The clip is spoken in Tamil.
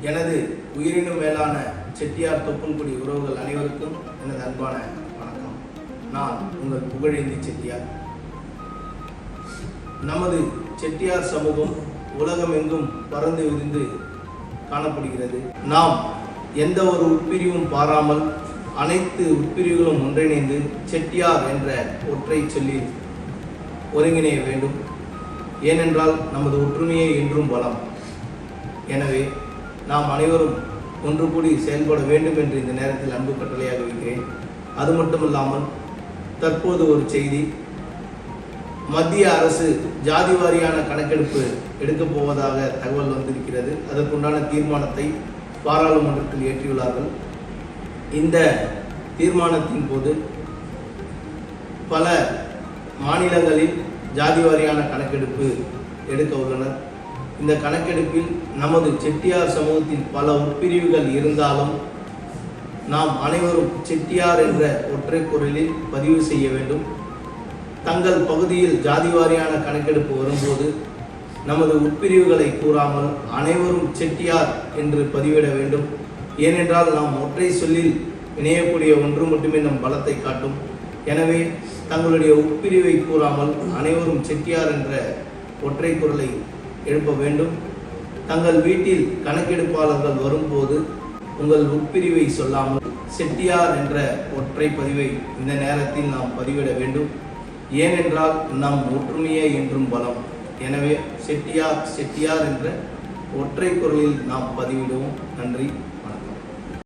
எனது உயிரினும் மேலான செட்டியார் தொப்புள்குடி உறவுகள் அனைவருக்கும் எனது அன்பான வணக்கம். நான் உங்கள் புகழேந்தி செட்டியார். நமது செட்டியார் சமூகம் உலகமெங்கும் பறந்து விரிந்து காணப்படுகிறது. நாம் எந்த ஒரு உட்பிரிவும் பாராமல் அனைத்து உட்பிரிவுகளும் ஒன்றிணைந்து செட்டியார் என்ற ஒற்றை சொல்லி ஒருங்கிணைய வேண்டும். ஏனென்றால் நமது ஒற்றுமையே என்றும் பலம். எனவே நாம் அனைவரும் ஒன்று கூடி செயல்பட வேண்டும் என்று இந்த நேரத்தில் அன்பு கட்டளையாக வைக்கிறேன். அது மட்டுமல்லாமல் தற்போது ஒரு செய்தி, மத்திய அரசு ஜாதி வாரியான கணக்கெடுப்பு எடுக்கப் போவதாக தகவல் வந்திருக்கிறது. அதற்குண்டான தீர்மானத்தை பாராளுமன்றத்தில் ஏற்றியுள்ளார்கள். இந்த தீர்மானத்தின் போது பல மாநிலங்களில் ஜாதி வாரியான கணக்கெடுப்பு எடுக்க உள்ளனர். இந்த கணக்கெடுப்பில் நமது செட்டியார் சமூகத்தில் பல உட்பிரிவுகள் இருந்தாலும் நாம் அனைவரும் செட்டியார் என்ற ஒற்றை குரலில் பதிவு செய்ய வேண்டும். தங்கள் பகுதியில் ஜாதி வாரியான கணக்கெடுப்பு வரும்போது நமது உட்பிரிவுகளை கூறாமல் அனைவரும் செட்டியார் என்று பதிவிட வேண்டும். ஏனென்றால் நாம் ஒற்றை சொல்லில் இணையக்கூடிய ஒன்று மட்டுமே நம் பலத்தை காட்டும். எனவே தங்களுடைய உட்பிரிவை கூறாமல் அனைவரும் செட்டியார் என்ற ஒற்றை குரலை எழுப்ப வேண்டும். தங்கள் வீட்டில் கணக்கெடுப்பாளர்கள் வரும்போது உங்கள் உட்பிரிவை சொல்லாமல் செட்டியார் என்ற ஒற்றை பதிவை இந்த நேரத்தில் நாம் பதிவிட வேண்டும். ஏனென்றால் நம் ஒற்றுமையே என்றும் பலம். எனவே செட்டியார் செட்டியார் என்ற ஒற்றை குரலில் நாம் பதிவிடுவோம். நன்றி.